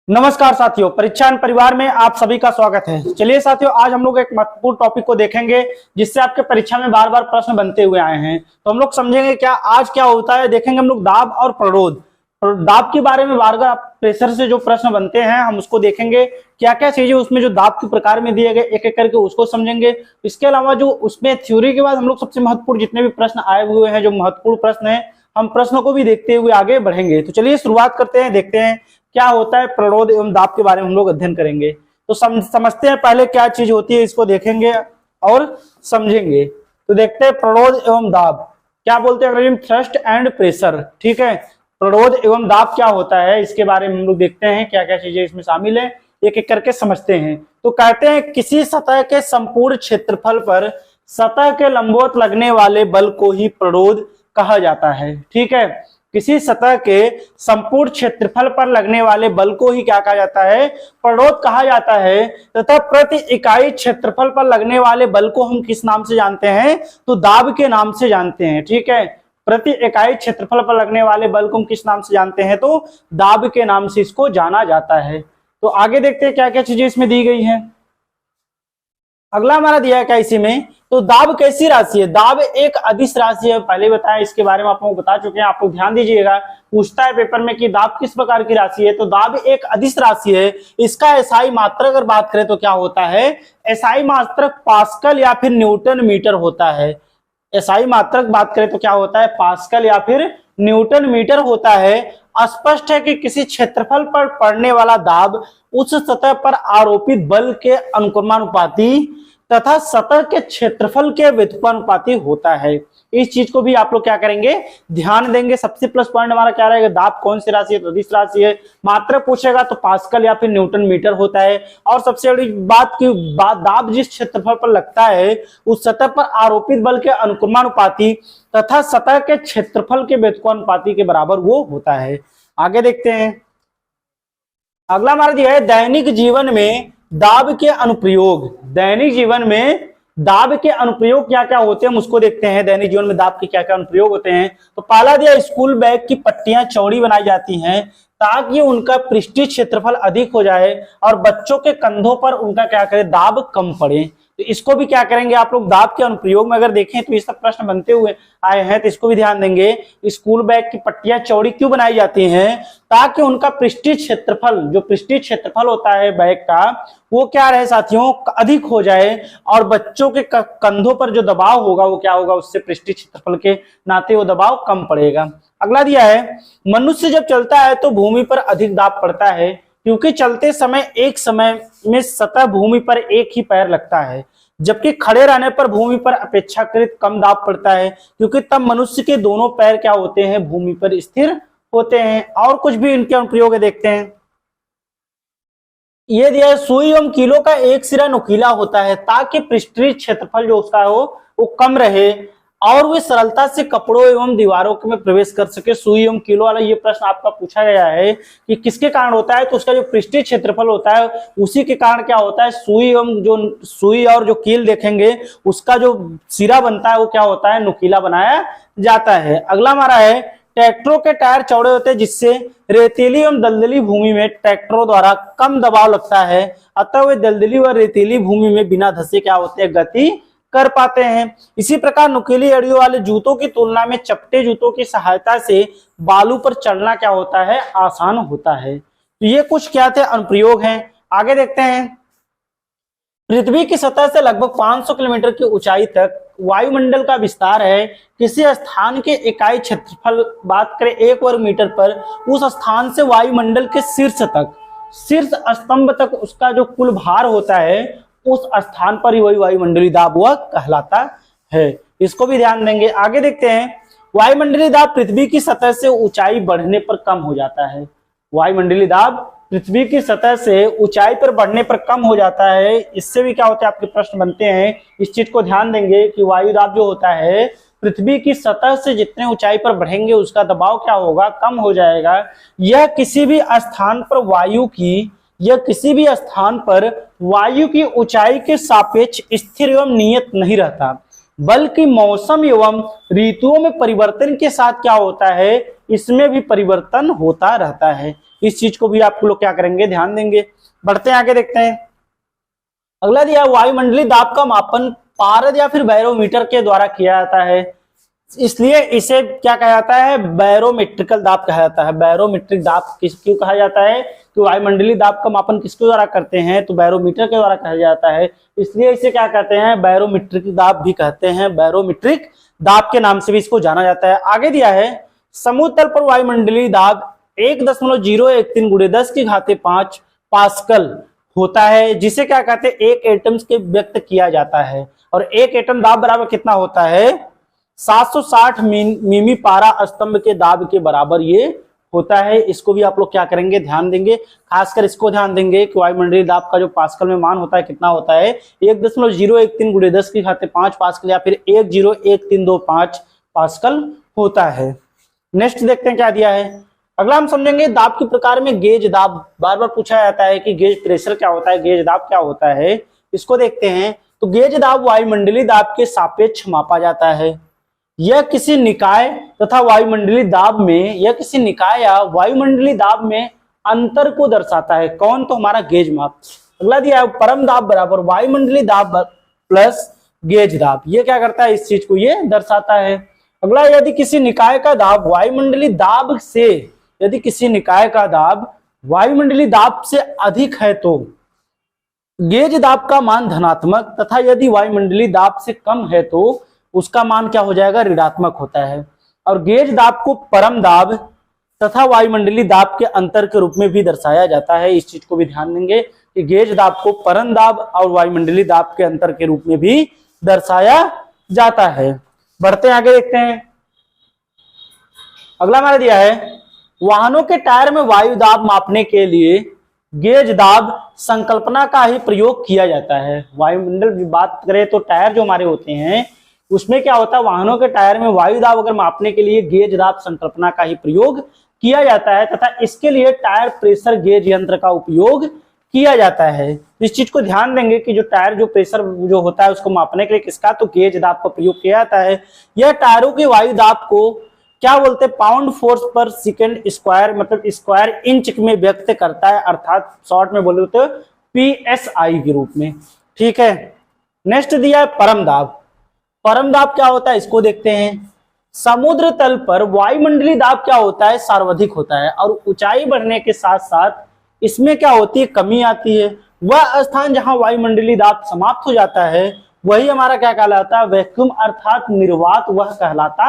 नमस्कार साथियों, परीक्षान परिवार में आप सभी का स्वागत है। चलिए साथियों, आज हम लोग एक महत्वपूर्ण टॉपिक को देखेंगे जिससे आपके परीक्षा में बार बार प्रश्न बनते हुए आए हैं। तो हम लोग समझेंगे क्या आज क्या होता है, देखेंगे हम लोग दाब और प्रतिरोध। दाब के बारे में बार बार प्रेशर से जो प्रश्न बनते हैं हम उसको देखेंगे, क्या क्या चीजें उसमें जो दाब के प्रकार में दिए गए एक एक करके उसको समझेंगे। इसके अलावा जो उसमें थ्योरी के बाद हम लोग सबसे महत्वपूर्ण जितने भी प्रश्न आए हुए हैं, जो महत्वपूर्ण प्रश्न है, हम प्रश्नों को भी देखते हुए आगे बढ़ेंगे। तो चलिए शुरुआत करते हैं, देखते हैं क्या होता है प्रतिरोध एवं दाब के बारे में हम लोग अध्ययन करेंगे। तो समझते हैं पहले क्या चीज होती है, इसको देखेंगे और समझेंगे। तो देखते हैं प्रतिरोध एवं दाब क्या बोलते हैं, अंग्रेजी में थ्रस्ट एंड प्रेशर। ठीक है, प्रतिरोध एवं दाब क्या होता है इसके बारे में हम लोग देखते हैं, क्या क्या चीजें इसमें शामिल है, एक एक करके समझते हैं। तो कहते हैं किसी सतह के संपूर्ण क्षेत्रफल पर सतह के लंबवत लगने वाले बल को ही प्रतिरोध कहा जाता है। ठीक है, किसी सतह के संपूर्ण क्षेत्रफल पर लगने वाले बल को ही क्या कहा जाता है, प्रतिरोध कहा जाता है। तथा प्रति इकाई क्षेत्रफल पर लगने वाले बल को हम किस नाम से जानते हैं, तो दाब के नाम से जानते हैं। ठीक है, प्रति इकाई क्षेत्रफल पर लगने वाले बल को हम किस नाम से जानते हैं, तो दाब के नाम से इसको जाना जाता है। तो आगे देखते हैं क्या क्या चीजें इसमें दी गई हैं। अगला हमारा दिया है क्या इसी में, तो दाब कैसी राशि है, दाब एक अदिश राशि है। पहले बताया, इसके बारे में आप लोगों को बता चुके हैं, आप लोग ध्यान दीजिएगा। पूछता है पेपर में कि दाब किस प्रकार की राशि है, तो दाब एक अदिश राशि है। इसका एसआई मात्रक अगर बात करें तो क्या होता है, एसआई मात्रक पास्कल या फिर न्यूटन मीटर होता है। एसआई मात्रक बात करें तो क्या होता है, पास्कल या फिर न्यूटन मीटर होता है। स्पष्ट है कि किसी क्षेत्रफल पर पड़ने वाला दाब उस सतह पर आरोपित बल के अनुक्रमानुपाती तथा सतह के क्षेत्रफल के व्युत्पन्नानुपाती होता है। इस चीज को भी आप लोग क्या करेंगे, ध्यान देंगे। सबसे प्लस पॉइंट हमारा क्या रहेगा, दाब कौन सी राशि है, तो अदिश राशि है। मात्रक पूछेगा तो पास्कल या फिर न्यूटन मीटर होता है। और सबसे बड़ी बात की दाब जिस क्षेत्रफल पर लगता है उस सतह पर आरोपित बल के अनुक्रमानुपाती तथा सतह के क्षेत्रफल के व्युत्पन्नानुपाती के बराबर वो होता है। आगे देखते हैं, अगला हमारा दिया है दैनिक जीवन में दाब के अनुप्रयोग। दैनिक जीवन में दाब के अनुप्रयोग क्या क्या होते हैं हम उसको देखते हैं। दैनिक जीवन में दाब के क्या क्या अनुप्रयोग होते हैं, तो पहला दिया, स्कूल बैग की पट्टियां चौड़ी बनाई जाती हैं ताकि उनका पृष्ठीय क्षेत्रफल अधिक हो जाए और बच्चों के कंधों पर उनका क्या करे, दाब कम पड़े। तो इसको भी क्या करेंगे आप लोग, दाब के अनुप्रयोग में अगर देखें तो इस सब प्रश्न बनते हुए आए हैं, तो इसको भी ध्यान देंगे। स्कूल बैग की पट्टियां चौड़ी क्यों बनाई जाती हैं, ताकि उनका पृष्ठीय क्षेत्रफल, जो पृष्ठीय क्षेत्रफल होता है बैग का, वो क्या रहे साथियों, अधिक हो जाए और बच्चों के कंधों पर जो दबाव होगा वो क्या होगा, उससे पृष्ठीय क्षेत्रफल के नाते वो दबाव कम पड़ेगा। अगला दिया है, मनुष्य जब चलता है तो भूमि पर अधिक दाब पड़ता है क्योंकि चलते समय एक समय में सतह भूमि पर एक ही पैर लगता है, जबकि खड़े रहने पर भूमि पर अपेक्षाकृत कम दाब पड़ता है क्योंकि तब मनुष्य के दोनों पैर क्या होते हैं, भूमि पर स्थिर होते हैं। और कुछ भी इनके अनुप्रयोग देखते हैं। ये दिया है, सुई एवं कीलों का एक सिरा नुकीला होता है ताकि पृष्ठीय क्षेत्रफल जो उसका हो वो कम रहे और वे सरलता से कपड़ों एवं दीवारों में प्रवेश कर सके। सुई एवं कीलो वाला ये प्रश्न आपका पूछा गया है कि किसके कारण होता है, तो उसका जो पृष्ठीय क्षेत्रफल होता है उसी के कारण क्या होता है, सुई एवं जो सुई और जो कील देखेंगे उसका जो सिरा बनता है वो क्या होता है, नुकीला बनाया जाता है। अगला हमारा है, ट्रैक्टरों के टायर चौड़े होते हैं जिससे रेतीली एवं दलदली भूमि में ट्रैक्टरों द्वारा कम दबाव लगता है, अतः वे दलदली व रेतीली भूमि में बिना धंसे क्या होते हैं, गति कर पाते हैं। इसी प्रकार नुकीली अड़ियों वाले जूतों की तुलना में चपटे जूतों की सहायता से बालू पर चलना क्या होता है, आसान होता है। तो ये कुछ क्या थे, अनुप्रयोग हैं। आगे देखते हैं, पृथ्वी की सतह से लगभग 500 किलोमीटर की ऊंचाई तक वायुमंडल का विस्तार है। किसी स्थान के इकाई क्षेत्रफल बात करें 1 वर्ग मीटर पर, उस स्थान से वायुमंडल के शीर्ष तक, शीर्ष स्तंभ तक उसका जो कुल भार होता है उस स्थान पर ही वही वायुमंडलीय दाब हुआ कहलाता है। इसको भी ध्यान देंगे। आगे देखते हैं, वायुमंडलीय दाब पृथ्वी की सतह से ऊंचाई बढ़ने पर कम हो जाता है। वायुमंडलीय दाब पृथ्वी की सतह से ऊंचाई पर बढ़ने पर कम हो जाता है। इससे भी क्या होता है, आपके प्रश्न बनते हैं। इस चीज को ध्यान देंगे कि वायु दाब जो होता है पृथ्वी की सतह से जितने ऊंचाई पर बढ़ेंगे उसका दबाव क्या होगा, कम हो जाएगा। यह किसी भी स्थान पर वायु की ऊंचाई के सापेक्ष स्थिर एवं नियत नहीं रहता, बल्कि मौसम एवं ऋतुओं में परिवर्तन के साथ क्या होता है, इसमें भी परिवर्तन होता रहता है। इस चीज को भी आप लोग क्या करेंगे, ध्यान देंगे। बढ़ते हैं आगे, देखते हैं अगला दिया वायुमंडलीय दाब का मापन पारद या फिर बैरोमीटर के द्वारा किया जाता है, इसलिए इसे क्या कहा जाता है, बैरोमेट्रिकल दाब कहा जाता है। बैरोमेट्रिक दाब क्यों कहा जाता है, कि वायुमंडलीय दाब का मापन किसके द्वारा करते हैं, तो बैरोमीटर के द्वारा कहा जाता है, इसलिए इसे क्या कहते हैं, बैरोमेट्रिक दाब भी कहते हैं। बैरोमेट्रिक दाब के नाम से भी इसको जाना जाता है। आगे दिया है समुद्र तल पर वायुमंडलीय दाब 1.013 गुणे 10⁵5 पास्कल होता है, जिसे क्या कहते हैं, एक एटम्स के व्यक्त किया जाता है। और एक एटम दाब बराबर कितना होता है, 760 मिमी पारा स्तंभ के दाब के बराबर ये होता है। इसको भी आप लोग क्या करेंगे, ध्यान देंगे। खासकर इसको ध्यान देंगे कि वायुमंडलीय दाब का जो पास्कल में मान होता है कितना होता है, 1.013 गुणे 10⁵5 पास्कल या फिर 101325 पास्कल होता है। नेक्स्ट देखते हैं क्या दिया है। अगला हम समझेंगे दाब के प्रकार में गेज दाब। बार बार पूछा जाता है कि गेज प्रेशर क्या होता है, गेज दाब क्या होता है, इसको देखते हैं। तो गेज दाब वायुमंडलीय दाब के सापेक्ष मापा जाता है। यह किसी निकाय तथा वायुमंडलीय दाब में, यह किसी निकाय या वायुमंडलीय दाब में अंतर को दर्शाता है। कौन, तो हमारा गेज माप। अगला दिया है परम दाब बराबर वायुमंडलीय दाब प्लस गेज दाब। ये क्या करता है, इस चीज को ये दर्शाता है। अगला, यदि किसी निकाय का दाब वायुमंडलीय दाब से, यदि किसी निकाय का दाब वायुमंडलीय दाब से अधिक है तो गेज दाब का मान धनात्मक, तथा यदि वायुमंडलीय दाब से कम है तो उसका मान क्या हो जाएगा, ऋणात्मक होता है। और गेज दाब को परम दाब तथा वायुमंडलीय दाब के अंतर के रूप में भी दर्शाया जाता है। इस चीज को भी ध्यान देंगे कि गेज दाब को परम दाब और वायुमंडलीय दाब के अंतर के रूप में भी दर्शाया जाता है। बढ़ते हैं आगे, देखते हैं अगला हमारा दिया है वाहनों के टायर में वायु दाब मापने के लिए गेज दाब संकल्पना का ही प्रयोग किया जाता है। वायुमंडल की बात करें तो टायर जो हमारे होते हैं उसमें क्या होता है, वाहनों के टायर में वायु दाब अगर मापने के लिए गेज दाब संकल्पना का ही प्रयोग किया जाता है, तथा इसके लिए टायर प्रेशर गेज यंत्र का उपयोग किया जाता है। इस चीज को ध्यान देंगे कि जो टायर जो प्रेशर जो होता है उसको मापने के लिए किसका, तो गेज दाब का प्रयोग किया जाता है। यह टायरों के वायु दाब को क्या बोलते हैं, पाउंड फोर्स पर सेकेंड स्क्वायर, मतलब स्क्वायर इंच में व्यक्त करता है, अर्थात शॉर्ट में बोले तो PSI के रूप में। ठीक है, नेक्स्ट दिया है परम दाब। परम दाब क्या होता है, इसको देखते हैं। समुद्र तल पर वायुमंडलीय दाब क्या होता है, सर्वाधिक होता है, और ऊंचाई बढ़ने के साथ साथ इसमें क्या होती है, कमी आती है। वह स्थान जहां वायुमंडलीय दाब समाप्त हो जाता है वही हमारा क्या कहलाता है, वैक्यूम अर्थात निर्वात वह कहलाता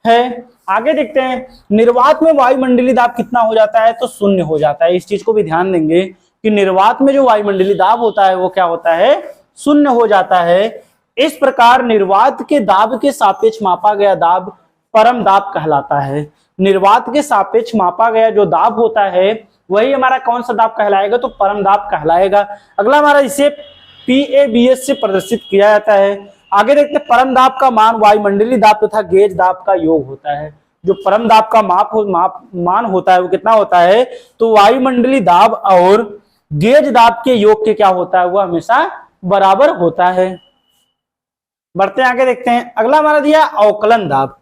है। आगे देखते हैं, निर्वात में वायुमंडलीय दाब कितना हो जाता है, तो शून्य हो जाता है। इस चीज को भी ध्यान देंगे कि निर्वात में जो वायुमंडलीय दाब होता है वो क्या होता है, शून्य हो जाता है। इस प्रकार निर्वात के दाब के सापेक्ष मापा गया दाब परम दाब कहलाता है। निर्वात के सापेक्ष मापा गया जो दाब होता है वही हमारा कौन सा दाब कहलाएगा, तो परम दाब कहलाएगा। अगला हमारा इसे PABS से प्रदर्शित किया जाता है। आगे देखते हैं, परम दाब का मान वायुमंडलीय दाब तथा गेज दाब का योग होता है। जो परम दाब का मान होता है वो कितना होता है, तो वायुमंडलीय दाब और गेज दाब के योग के क्या होता है, वो हमेशा बराबर होता है। बढ़ते आगे, देखते हैं अगला हमारा दिया अवकलन दाब।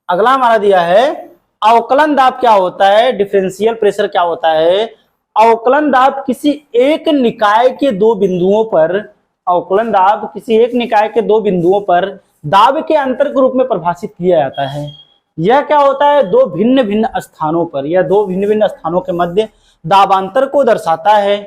अगला हमारा दिया है अवकलन दाब क्या होता है, डिफरेंशियल प्रेशर क्या होता है। अवकलन दाब किसी एक निकाय के दो बिंदुओं पर, अवकलन दाब किसी एक निकाय के दो बिंदुओं पर दाब के अंतर के रूप में परिभाषित किया जाता है। यह क्या होता है, दो भिन्न भिन्न स्थानों पर या दो भिन्न भिन्न स्थानों के मध्य दाबांतर को दर्शाता है।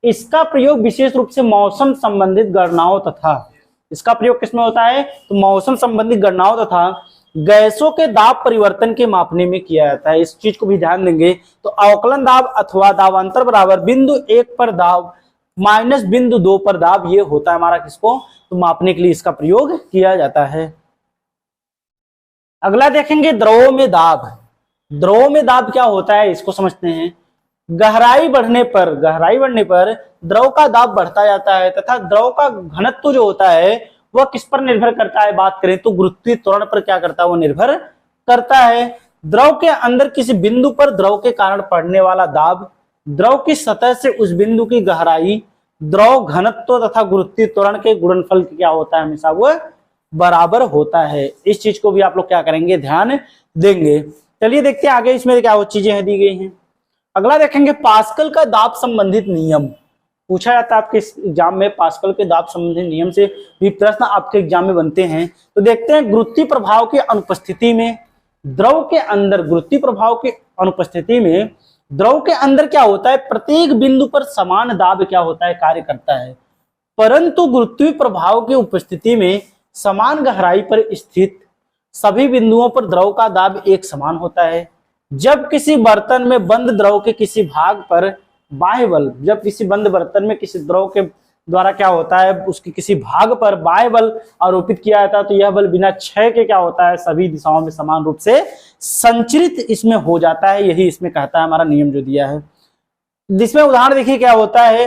इसका प्रयोग विशेष रूप से मौसम संबंधित गणनाओं तथा, इसका प्रयोग किसमें होता है, तो मौसम संबंधित गणनाओं तथा गैसों के दाब परिवर्तन के मापने में किया जाता है। इस चीज को भी ध्यान देंगे। तो अवकलन दाब अथवा दाबांतर बराबर बिंदु 1 पर दाब माइनस बिंदु 2 पर दाब, ये होता है हमारा किसको, तो मापने के लिए इसका प्रयोग किया जाता है। अगला देखेंगे द्रवों में दाब। द्रवों में दाब क्या होता है, इसको समझते हैं। गहराई बढ़ने पर द्रव का दाब बढ़ता जाता है तथा द्रव का घनत्व जो होता है वह किस पर निर्भर करता है, बात करें तो गुरुत्वीय त्वरण पर क्या करता है, वो निर्भर करता है। द्रव के अंदर किसी बिंदु पर द्रव के कारण पड़ने वाला दाब, द्रव की सतह से उस बिंदु की गहराई, द्रव घनत्व तथा गुरुत्वीय त्वरण के गुणनफल क्या होता है, हमेशा वह बराबर होता है। इस चीज को भी आप लोग क्या करेंगे, ध्यान देंगे। चलिए देखते हैं आगे इसमें क्या वो चीजें दी गई हैं। अगला देखेंगे पास्कल का दाब संबंधित नियम। पूछा जाता है आपके एग्जाम में, पास्कल के दाब संबंधित नियम से भी प्रश्न आपके एग्जाम में बनते हैं। तो देखते हैं, गुरुत्वीय प्रभाव की अनुपस्थिति में द्रव के अंदर, गुरुत्वीय प्रभाव की अनुपस्थिति में द्रव के अंदर क्या होता है, प्रत्येक बिंदु पर समान दाब क्या होता है, कार्य करता है। परंतु गुरुत्वीय प्रभाव की उपस्थिति में समान गहराई पर स्थित सभी बिंदुओं पर द्रव का दाब एक समान होता है। जब किसी बर्तन में बंद द्रव के किसी भाग पर बाह्य बल, जब किसी बंद बर्तन में किसी द्रव के द्वारा क्या होता है, उसके किसी भाग पर बाह्य बल आरोपित किया जाता है, तो यह बल बिना क्षय के क्या होता है, सभी दिशाओं में समान रूप से संचरित इसमें हो जाता है। यही इसमें कहता है हमारा नियम जो दिया है। जिसमें उदाहरण देखिए क्या होता है,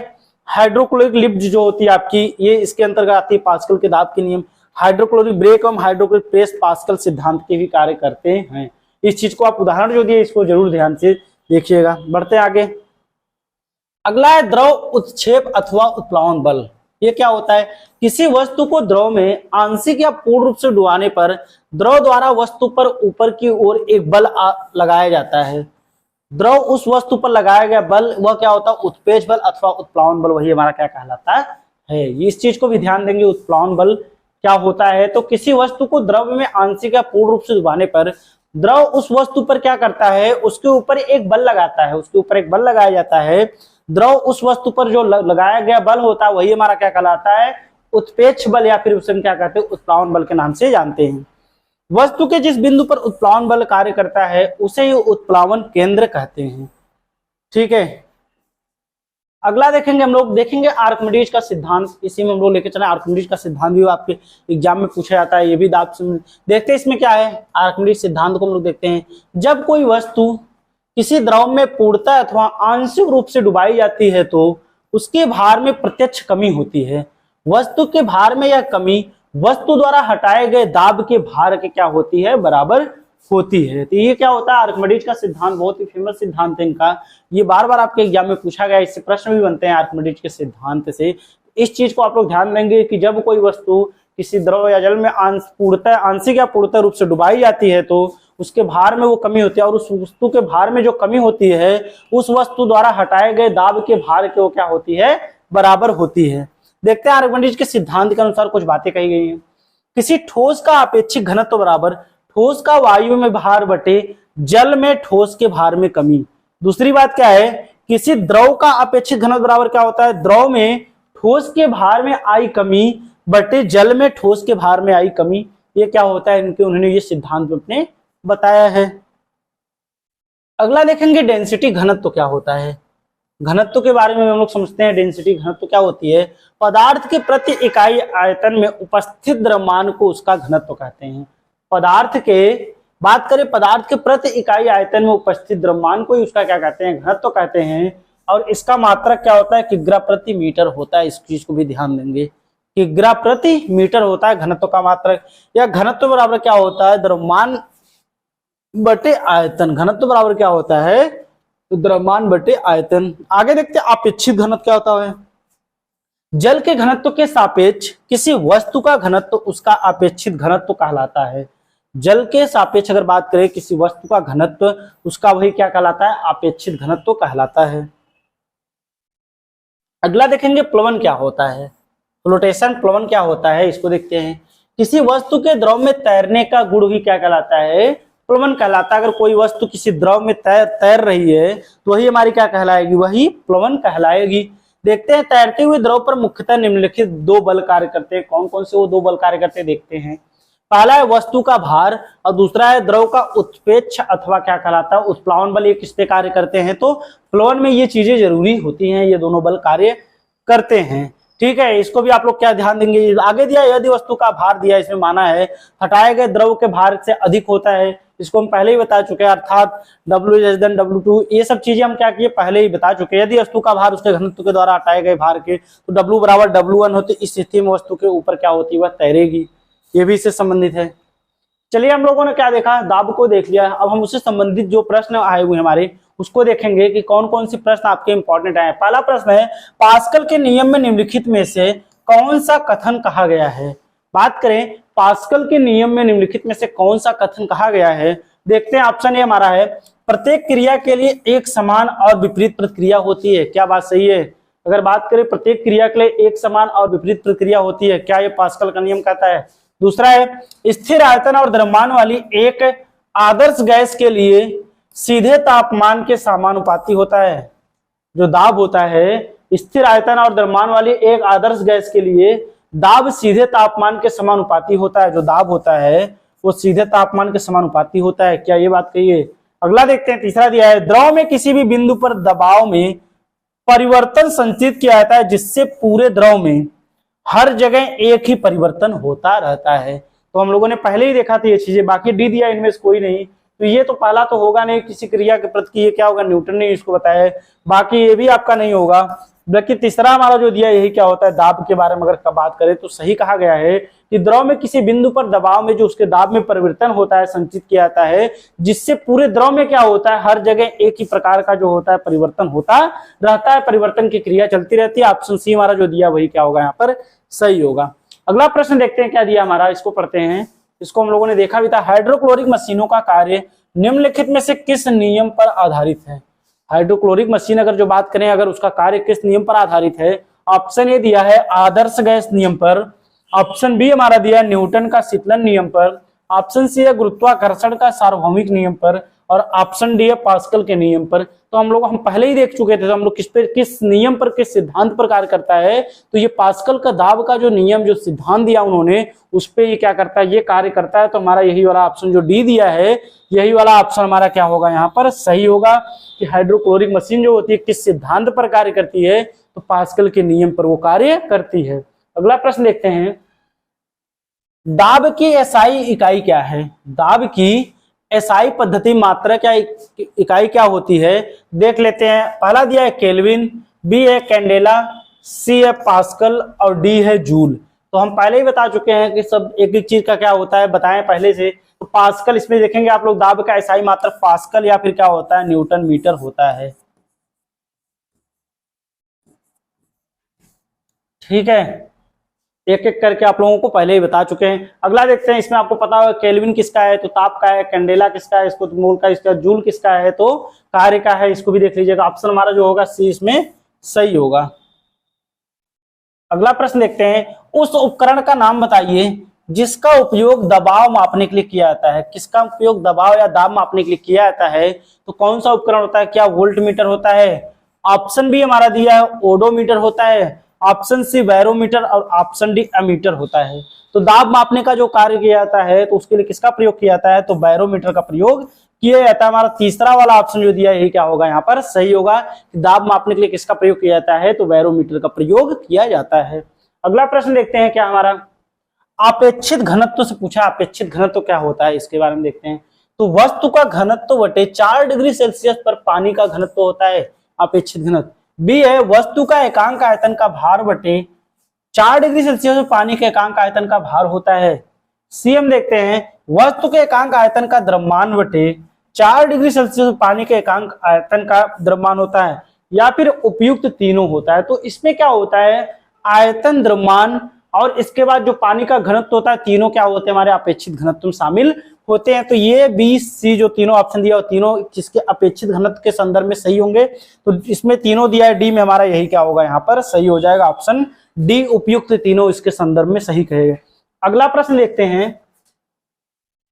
हाइड्रोक्लोरिक लिफ्ट जो होती है आपकी, ये इसके अंतर्गत आती है पास्कल के दाब के नियम। हाइड्रोक्लोरिक ब्रेक एवं हाइड्रोक्लोरिक प्रेस पास्कल सिद्धांत के भी कार्य करते हैं। इस चीज को आप उदाहरण जो दिए इसको जरूर ध्यान से देखिएगा। बढ़ते आगे, अगला है द्रव उत्क्षेप अथवा उत्प्लावन बल। ये क्या होता है, किसी वस्तु को द्रव में आंशिक या पूर्ण रूप से डुबाने पर द्रव द्वारा वस्तु पर ऊपर की ओर एक बल लगाया जाता है। द्रव उस वस्तु पर लगाया गया बल वह क्या होता है, उत्प्रेक्ष बल अथवा उत्प्लावन बल, वही हमारा क्या कहलाता है। इस चीज को भी ध्यान देंगे, उत्प्लावन बल क्या होता है। तो किसी वस्तु को द्रव में आंशिक या पूर्ण रूप से डुबाने पर द्रव उस वस्तु पर क्या करता है, उसके ऊपर एक बल लगाता है, उसके ऊपर एक बल लगाया जाता है। द्रव उस वस्तु पर जो लगाया गया बल होता है वही हमारा क्या कहलाता है, उत्प्रेक्ष बल, या फिर उसे हम क्या कहते हैं, उत्प्लावन बल के नाम से जानते हैं। वस्तु के जिस बिंदु पर उत्प्लावन बल कार्य करता है उसे ही उत्प्लावन केंद्र कहते हैं। ठीक है, अगला देखेंगे हम लोग, देखेंगे आर्किमिडीज का सिद्धांत। इसी में हम लोग लेके चले, आर्किमिडीज का सिद्धांत भी आपके एग्जाम में पूछा जाता है, ये भी दाब से देखते हैं इसमें क्या है। आर्किमिडीज सिद्धांत को हम लोग देखते हैं, जब कोई वस्तु किसी द्रव में पूर्णतः अथवा आंशिक रूप से डुबाई जाती है तो उसके भार में प्रत्यक्ष कमी होती है। वस्तु के भार में यह कमी वस्तु द्वारा हटाए गए दाब के भार के क्या होती है, बराबर होती है। तो ये क्या होता है, आर्किमिडीज का सिद्धांत, बहुत ही फेमस सिद्धांत है इनका। ये बार बार आपके एग्जाम में पूछा गया, इससे प्रश्न भी बनते हैं आर्किमिडीज के सिद्धांत से। इस चीज को आप लोग ध्यान देंगे कि जब कोई वस्तु किसी द्रव या जल में पूर्णतः आंशिक या पूर्णतः रूप से डुबाई जाती है तो उसके भार में वो कमी होती है, और उस वस्तु के भार में जो कमी होती है उस वस्तु द्वारा हटाए गए दाब के भार के वो क्या होती है, बराबर होती है। देखते हैं आर्किमिडीज के सिद्धांत के अनुसार कुछ बातें कही गई हैं। किसी ठोस का अपेक्षित घनत्व बराबर ठोस का वायु में भार बटे जल में ठोस के भार में कमी। दूसरी बात क्या है, किसी द्रव का अपेक्षित घनत्व बराबर क्या होता है, द्रव में ठोस के भार में आई कमी बटे जल में ठोस के भार में आई कमी। ये क्या होता है, इनके उन्होंने ये सिद्धांत अपने बताया है। अगला देखेंगे डेंसिटी घनत्व क्या होता है। घनत्व के बारे में हम लोग समझते हैं। डेंसिटी घनत्व क्या होती है, पदार्थ के प्रति इकाई आयतन में उपस्थित द्रव्यमान को उसका घनत्व कहते हैं। पदार्थ के बात करें, पदार्थ के प्रति इकाई आयतन में उपस्थित द्रव्यमान को ही उसका क्या कहते हैं, घनत्व कहते हैं। और इसका मात्रक क्या होता है, किग्रा प्रति मीटर होता है। इस चीज को भी ध्यान देंगे, किग्रा प्रति मीटर होता है घनत्व का मात्रक। या घनत्व बराबर क्या होता है, द्रव्यमान बटे आयतन। घनत्व बराबर क्या होता है, तो द्रव्यमान बटे आयतन। आगे देखते हैं अपेक्षित घनत्व क्या होता है। जल के घनत्व के सापेक्ष किसी वस्तु का घनत्व उसका अपेक्षित घनत्व कहलाता है। जल के सापेक्ष अगर बात करें किसी वस्तु का घनत्व, उसका वही क्या कहलाता है, अपेक्षित घनत्व कहलाता है। अगला देखेंगे प्लवन क्या होता है, फ्लोटेशन। प्लवन क्या होता है, इसको देखते हैं। किसी वस्तु के द्रव में तैरने का गुण ही क्या कहलाता है, प्लवन कहलाता है। अगर कोई वस्तु किसी द्रव में तैर रही है तो वही हमारी क्या कहलाएगी, वही प्लवन कहलाएगी। देखते हैं तैरते हुए द्रव पर मुख्यतः निम्नलिखित दो बल कार्य करते हैं। कौन कौन से वो दो बल कार्य करते हैं देखते हैं। पहला है वस्तु का भार और दूसरा है द्रव का उत्प्रेक्ष अथवा क्या कहलाता है, उत्प्लावन बल। ये किस पे कार्य करते हैं, तो प्लवन में ये चीजें जरूरी होती हैं, ये दोनों बल कार्य करते हैं। ठीक है, इसको भी आप लोग क्या ध्यान देंगे। आगे दिया, यदि वस्तु का भार दिया, इसमें माना है हटाए गए द्रव के भार से अधिक होता है। इसको हम पहले ही बता चुके हैं, अर्थात W<W2। ये सब चीजें हम क्या किए, पहले ही बता चुके हैं। यदि वस्तु का भार उसके घनत्व के द्वारा हटाए गए भार के तो W बराबर W1 होती, इस स्थिति में वस्तु के ऊपर क्या होती है, वह तैरेगी। ये भी इससे संबंधित है। चलिए, हम लोगों ने क्या देखा, दाब को देख लिया। अब हम उससे संबंधित जो प्रश्न आए हुए हमारे उसको देखेंगे कि कौन कौन से प्रश्न आपके इंपॉर्टेंट आए। पहला प्रश्न है, पास्कल के नियम में निम्नलिखित में से कौन सा कथन कहा गया है। बात करें पास्कल के नियम में निम्नलिखित में से कौन सा कथन कहा गया है, देखते हैं। ऑप्शन ए हमारा है, प्रत्येक क्रिया के लिए एक समान और विपरीत प्रतिक्रिया होती है। क्या बात सही है? अगर बात करें प्रत्येक क्रिया के लिए एक समान और विपरीत प्रतिक्रिया होती है, क्या ये पास्कल का नियम कहता है? दूसरा है स्थिर आयतन और द्रव्यमान वाली एक आदर्श गैस के लिए सीधे तापमान के समानुपाती होता है। जो दाब होता है स्थिर आयतन और द्रव्यमान वाली एक आदर्श गैस के लिए दाब सीधे तापमान के समानुपाती होता है। जो दाब होता है वो सीधे तापमान के समानुपाती होता है। क्या ये बात कही है? अगला देखते हैं, तीसरा दिया है द्रव में किसी भी बिंदु पर दबाव में परिवर्तन संचित किया जाता है जिससे पूरे द्रव में हर जगह एक ही परिवर्तन होता रहता है। तो हम लोगों ने पहले ही देखा था ये चीजें, बाकी डी दिया इनमें से कोई नहीं, तो ये तो पहला तो होगा नहीं किसी क्रिया के प्रति, ये क्या होगा? न्यूटन ने इसको बताया है। बाकी ये भी आपका नहीं होगा। बल्कि तीसरा हमारा जो दिया यही क्या होता है? दाब के बारे में अगर बात करें तो सही कहा गया है कि द्रव में किसी बिंदु पर दबाव में जो उसके दाब में परिवर्तन होता है संचित किया जाता है जिससे पूरे द्रव में क्या होता है? हर जगह एक ही प्रकार का जो होता है परिवर्तन होता रहता है, परिवर्तन की क्रिया चलती रहती है। ऑप्शन सी हमारा जो दिया वही क्या होगा? यहाँ पर सही होगा। अगला प्रश्न देखते हैं क्या दिया हमारा, इसको पढ़ते हैं। इसको हम लोगों ने देखा भी था। हाइड्रोक्लोरिक मशीनों का कार्य निम्नलिखित में से किस नियम पर आधारित है? हाइड्रोक्लोरिक मशीन अगर जो बात करें, अगर उसका कार्य किस नियम पर आधारित है? ऑप्शन ए दिया है आदर्श गैस नियम पर, ऑप्शन बी हमारा दिया है न्यूटन का शीतलन नियम पर, ऑप्शन सी है गुरुत्वाकर्षण का सार्वभौमिक नियम पर, और ऑप्शन डी है पास्कल के नियम पर। तो हम पहले ही देख चुके थे, तो हम लोग किस नियम पर, किस सिद्धांत पर कार्य करता है? तो ये पास्कल का दाब का जो नियम, जो सिद्धांत दिया उन्होंने, उस पे ये क्या करता है? ये कार्य करता है। तो हमारा यही वाला ऑप्शन जो डी दिया है, यही वाला ऑप्शन हमारा क्या होगा? यहाँ पर सही होगा कि हाइड्रोक्लोरिक मशीन जो होती है किस सिद्धांत पर कार्य करती है? तो पास्कल के नियम पर वो कार्य करती है। अगला प्रश्न देखते हैं, दाब की एसआई इकाई क्या है? दाब की एसआई पद्धति मात्रा क्या इकाई क्या होती है? देख लेते हैं। पहला दिया है केल्विन, बी है कैंडेला, सी है पास्कल और डी है जूल। तो हम पहले ही बता चुके हैं कि सब एक एक चीज का क्या होता है, बताएं पहले से। तो पास्कल, इसमें देखेंगे आप लोग, दाब का एसआई मात्रा पास्कल या फिर क्या होता है? न्यूटन मीटर होता है। ठीक है, एक एक करके आप लोगों को पहले ही बता चुके हैं। अगला देखते हैं, इसमें आपको पता होगा केल्विन किसका है तो ताप का है, कैंडेला किसका है इसको तो मोल का, इसका जूल किसका है तो कार्य का है। इसको भी देख लीजिएगा। ऑप्शन हमारा जो होगा सी इसमें सही होगा। अगला प्रश्न देखते हैं, उस उपकरण का नाम बताइए जिसका उपयोग दबाव मापने के लिए किया जाता है। किसका उपयोग दबाव या दाब मापने के लिए किया जाता है? तो कौन सा उपकरण होता है? क्या वोल्ट मीटर होता है? ऑप्शन बी हमारा दिया है ओडोमीटर होता है, ऑप्शन सी बैरोमीटर और ऑप्शन डी एमीटर होता है। तो दाब मापने का जो कार्य किया जाता है तो उसके लिए किसका प्रयोग किया जाता है? तो बैरोमीटर का प्रयोग किया जाता है। हमारा तीसरा वाला ऑप्शन जो दिया है यही क्या होगा? यहाँ पर सही होगा। दाब मापने के लिए किसका प्रयोग किया जाता है? तो बैरोमीटर का प्रयोग किया जाता है। अगला प्रश्न देखते हैं क्या हमारा, अपेक्षित घनत्व से पूछा। अपेक्षित घनत्व क्या होता है इसके बारे में देखते हैं। तो वस्तु का घनत्व बटे 4 डिग्री सेल्सियस पर पानी का घनत्व होता है अपेक्षित घनत्व। बी है वस्तु का एकांक आयतन का भार बटे 4 डिग्री सेल्सियस में पानी के एकांक आयतन का भार होता है। सी हम देखते हैं वस्तु के एकांक आयतन का द्रव्यमान बटे 4 डिग्री सेल्सियस में पानी के एकांक आयतन का द्रव्यमान होता है, या फिर उपयुक्त तीनों होता है। तो इसमें क्या होता है? आयतन, द्रव्यमान और इसके बाद जो पानी का घनत्व होता है, तीनों क्या होते हैं? हमारे अपेक्षित घनत्व में शामिल होते हैं। तो ये बी सी जो तीनों ऑप्शन दिया, तीनों किसके अपेक्षित घनत्व के संदर्भ में सही होंगे। तो इसमें तीनों दिया है, डी में हमारा यही क्या होगा? यहाँ पर सही हो जाएगा। ऑप्शन डी उपयुक्त तीनों इसके संदर्भ में सही कहेगा। अगला प्रश्न देखते हैं,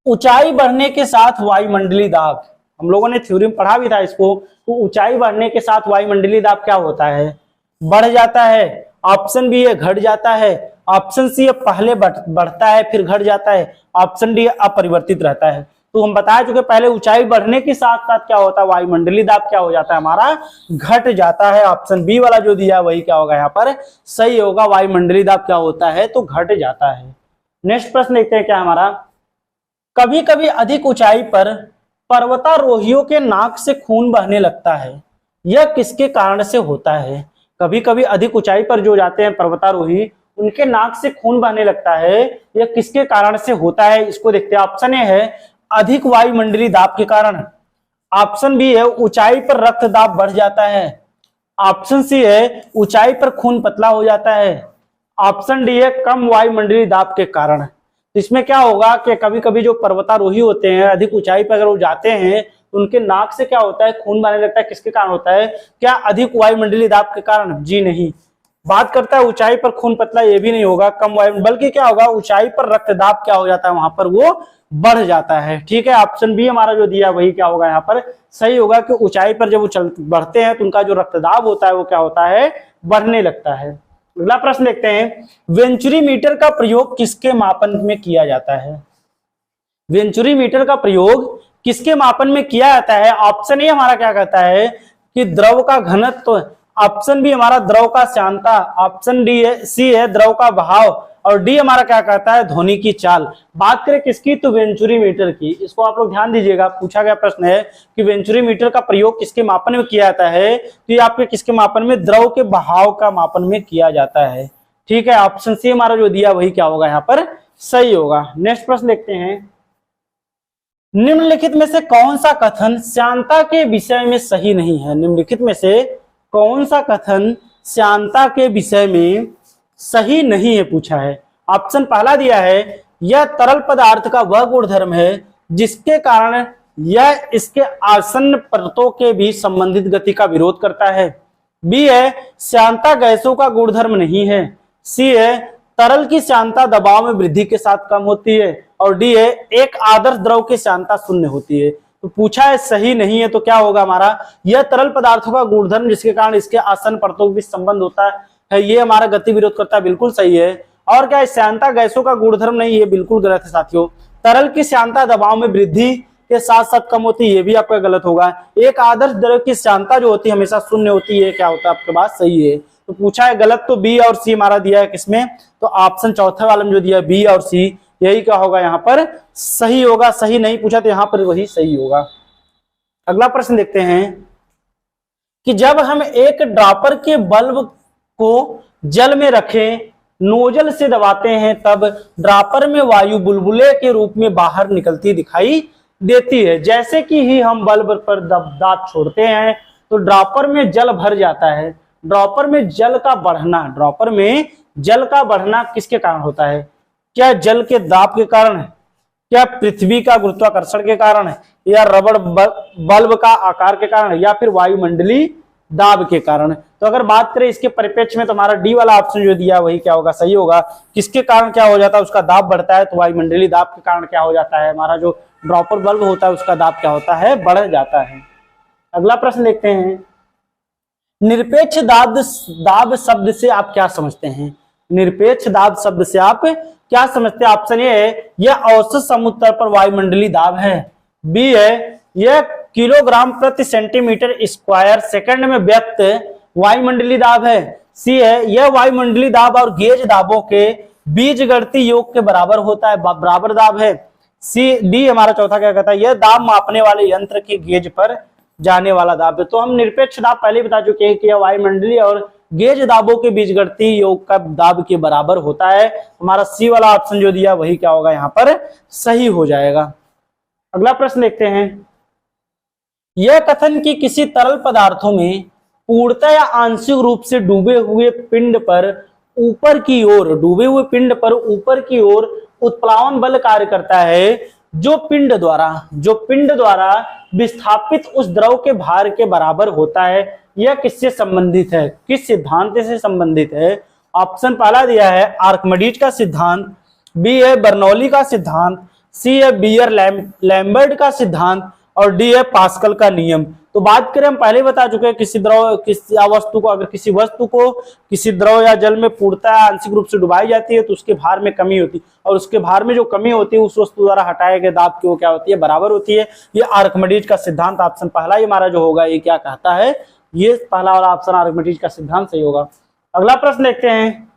ऊंचाई बढ़ने के साथ वायुमंडलीय दाब। हम लोगों ने थ्योरी में पढ़ा भी था इसको। तो ऊंचाई बढ़ने के साथ वायुमंडलीय दाब क्या होता है? बढ़ जाता है। ऑप्शन बी है घट जाता है, ऑप्शन सी है पहले बढ़ता है फिर घट जाता है, ऑप्शन डी अपरिवर्तित रहता है। तो हम बता चुके पहले, ऊंचाई बढ़ने के साथ साथ क्या होता है? वायुमंडलीय दाब क्या हो जाता है? हमारा घट जाता है। ऑप्शन बी वाला जो दिया है वही क्या होगा? यहाँ पर सही होगा। वायुमंडलीय दाब क्या होता है? तो घट जाता है। नेक्स्ट प्रश्न देखते हैं क्या हमारा, कभी कभी अधिक ऊंचाई पर पर्वतारोहियों के नाक से खून बहने लगता है, यह किसके कारण से होता है? कभी कभी अधिक ऊंचाई पर जो जाते हैं पर्वतारोही, उनके नाक से खून बहने लगता है, यह किसके कारण से होता है? इसको देखते हैं। ऑप्शन ए है अधिक वायुमंडलीय दाब के कारण, ऑप्शन बी है ऊंचाई पर रक्त दाब बढ़ जाता है, ऑप्शन सी है ऊंचाई पर खून पतला हो जाता है, ऑप्शन डी है कम वायुमंडलीय दाब के कारण। इसमें क्या होगा कि कभी कभी जो पर्वतारोही होते हैं अधिक ऊंचाई पर अगर वो जाते हैं तो उनके नाक से क्या होता है, खून बहने लगता है। किसके कारण होता है? क्या अधिक वायुमंडलीय दाब के कारण? जी नहीं। बात करता है ऊंचाई पर खून पतला, ये भी नहीं होगा, कम वायु, बल्कि क्या होगा, ऊंचाई पर रक्तदाब क्या हो जाता है, वहां पर वो बढ़ जाता है। ठीक है, ऑप्शन बी हमारा जो दिया वही क्या होगा यहाँ पर सही होगा, कि ऊंचाई पर जब वो बढ़ते हैं तो उनका जो रक्तदाब होता है वो क्या होता है, बढ़ने लगता है। अगला प्रश्न देखते हैं, वेंचुरी मीटर का प्रयोग किसके मापन में किया जाता है? वेंचुरी मीटर का प्रयोग किसके मापन में किया जाता है? ऑप्शन ए हमारा क्या कहता है कि द्रव का घनत्व, ऑप्शन बी हमारा द्रव का श्यानता, ऑप्शन डी है, सी है द्रव का बहाव, और डी हमारा क्या कहता है, ध्वनि की चाल। बात करें किसकी, तो वेंचुरी मीटर की। इसको आप लोग ध्यान दीजिएगा, पूछा गया प्रश्न है कि वेंचुरी मीटर का प्रयोग किसके मापन में किया जाता है, तो ये आपके किसके मापन में, द्रव के बहाव का मापन में किया जाता है। ठीक है, ऑप्शन सी हमारा जो दिया वही क्या होगा यहाँ पर सही होगा। नेक्स्ट प्रश्न देखते हैं, निम्नलिखित में से कौन सा कथन श्यानता के विषय में सही नहीं है? निम्नलिखित में से कौन सा कथन श्यानता के विषय में सही नहीं है, पूछा है। ऑप्शन पहला दिया है, यह तरल पदार्थ का वह गुणधर्म है जिसके कारण यह इसके आसन्न परतों के बीच संबंधित गति का विरोध करता है। बी है, श्यानता गैसों का गुणधर्म नहीं है। सी है, तरल की श्यानता दबाव में वृद्धि के साथ कम होती है, और डी है, एक आदर्श द्रव की श्यानता शून्य होती है। तो पूछा है सही नहीं है, तो क्या होगा हमारा, यह तरल पदार्थों का गुणधर्म जिसके कारण इसके आसन्न परतों के बीच संबंध होता है, ये हमारा गति विरोध करता है, बिल्कुल सही है। और क्या है, श्यानता गैसों का गुणधर्म नहीं है, बिल्कुल गलत है साथियों। तरल की श्यानता दबाव में वृद्धि के साथ साथ कम होती है, ये भी आपका गलत होगा। एक आदर्श द्रव की श्यानता जो होती है हमेशा शून्य होती है, क्या होता है, आपके बात सही है। तो पूछा है गलत, तो बी और सी हमारा दिया है किसमें, तो ऑप्शन चौथे वाले में जो दिया है बी और सी, यही क्या होगा यहाँ पर सही होगा। सही नहीं पूछा तो यहाँ पर वही सही होगा। अगला प्रश्न देखते हैं कि जब हम एक ड्रॉपर के बल्ब को जल में रखें, नोजल से दबाते हैं, तब ड्रॉपर में वायु बुलबुले के रूप में बाहर निकलती दिखाई देती है। जैसे कि ही हम बल्ब पर दाब छोड़ते हैं तो ड्रॉपर में जल भर जाता है। ड्रॉपर में जल का बढ़ना, ड्रॉपर में जल का बढ़ना किसके कारण होता है? क्या जल के दाब के कारण है, क्या पृथ्वी का गुरुत्वाकर्षण के कारण है, या रबड़ बल्ब का आकार के कारण, या फिर वायुमंडलीय दाब के कारण? तो अगर बात करें इसके परिप्रेक्ष्य में तो हमारा डी वाला ऑप्शन जो दिया वही क्या होगा सही होगा। किसके कारण क्या हो जाता है, उसका दाब बढ़ता है, तो वायुमंडलीय दाब के कारण क्या हो जाता है, हमारा जो ड्रॉपर बल्ब होता है उसका दाब क्या होता है, बढ़ जाता है। अगला प्रश्न देखते हैं, निरपेक्ष दाब शब्द से आप क्या समझते हैं? निरपेक्ष दाब शब्द से आप क्या समझते हैं? ऑप्शन ए है, यह औसत समुद्र पर वायुमंडलीय दाब है। बी है, यह किलोग्राम प्रति सेंटीमीटर स्क्वायर सेकंड में व्यक्त वायुमंडलीय दाब है। सी है, यह वायुमंडलीय दाब और गेज दाबों के बीजगणितीय योग के बराबर होता है, बराबर दाब है। सी डी हमारा चौथा क्या कहता है, यह दाब मापने वाले यंत्र के गेज पर जाने वाला दाब है। तो हम निरपेक्ष दाब पहले बता चुके हैं कि यह वायुमंडलीय और गेज दाबों के बीजगणितीय योग का दाब के बराबर होता है। हमारा सी वाला ऑप्शन जो दिया वही क्या होगा यहाँ पर सही हो जाएगा। अगला प्रश्न देखते हैं, यह कथन कि किसी तरल पदार्थों में पूर्णतः या आंशिक रूप से डूबे हुए पिंड पर ऊपर की ओर, डूबे हुए पिंड पर ऊपर की ओर उत्प्लावन बल कार्य करता है, जो पिंड द्वारा विस्थापित उस द्रव के भार के बराबर होता है, यह किससे संबंधित है, किस सिद्धांत से संबंधित है? ऑप्शन पहला दिया है आर्किमिडीज का सिद्धांत, बी है बर्नौली का सिद्धांत, सी है बीयर लैम्बर्ट का सिद्धांत, और डी है पास्कल का नियम। तो बात करें, हम पहले बता चुके हैं किसी द्रव, किसी वस्तु को, अगर किसी वस्तु को किसी द्रव या जल में पूर्णतः आंशिक रूप से डुबाई जाती है तो उसके भार में कमी होती है, और उसके भार में जो कमी होती है उस वस्तु द्वारा हटाए गए दाब की वो क्या होती है, बराबर होती है। ये आर्किमिडीज का सिद्धांत, ऑप्शन पहला ही हमारा जो होगा ये क्या कहता है, ये पहला वाला ऑप्शन आर्किमिडीज का सिद्धांत सही होगा। अगला प्रश्न देखते हैं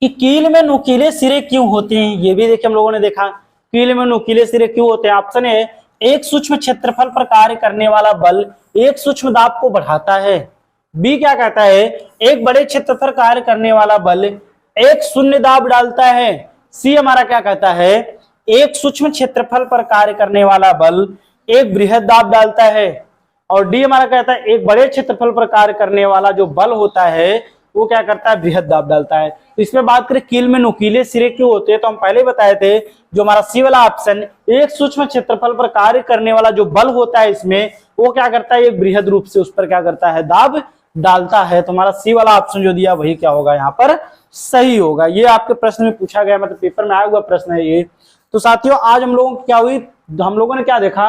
कि कील में नुकीले सिरे क्यों होते हैं? ये भी देखिए हम लोगों ने देखा, कील में नुकीले सिरे क्यों होते हैं? ऑप्शन है, एक सूक्ष्म क्षेत्रफल पर कार्य करने वाला बल एक सूक्ष्म दाब को बढ़ाता है। बी क्या कहता है, एक बड़े क्षेत्रफल कार्य करने वाला बल एक शून्य दाब डालता है। सी हमारा क्या कहता है, एक सूक्ष्म क्षेत्रफल पर कार्य करने वाला बल एक बृहद दाब डालता है। और डी हमारा कहता है, एक बड़े क्षेत्रफल पर कार्य करने वाला जो बल होता है वो क्या करता है, बृहद दाब डालता है। तो इसमें बात करें कील में नुकीले सिरे क्यों होते हैं, तो हम पहले बताए थे जो हमारा सी वाला ऑप्शन, एक सूक्ष्म क्षेत्रफल पर कार्य करने वाला जो बल होता है इसमें, वो क्या करता है, एक बृहद रूप से उस पर क्या करता है, दाब डालता है। तो हमारा सी वाला ऑप्शन जो दिया वही क्या होगा यहाँ पर सही होगा। ये आपके प्रश्न में पूछा गया, मतलब पेपर में आया हुआ प्रश्न है ये। तो साथियों आज हम लोगों क्या हुई, हम लोगों ने क्या देखा,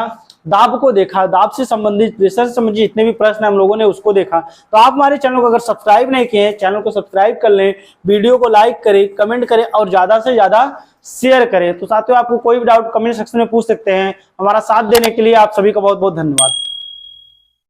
दाब को देखा, दाब से संबंधित, प्रेशर से संबंधित जितने भी प्रश्न हम लोगों ने उसको देखा। तो आप हमारे चैनल को अगर सब्सक्राइब नहीं किए हैं, चैनल को सब्सक्राइब कर लें, वीडियो को लाइक करें, कमेंट करें और ज्यादा से ज्यादा शेयर करें। तो साथियों आपको कोई भी डाउट कमेंट सेक्शन में पूछ सकते हैं। हमारा साथ देने के लिए आप सभी का बहुत बहुत धन्यवाद।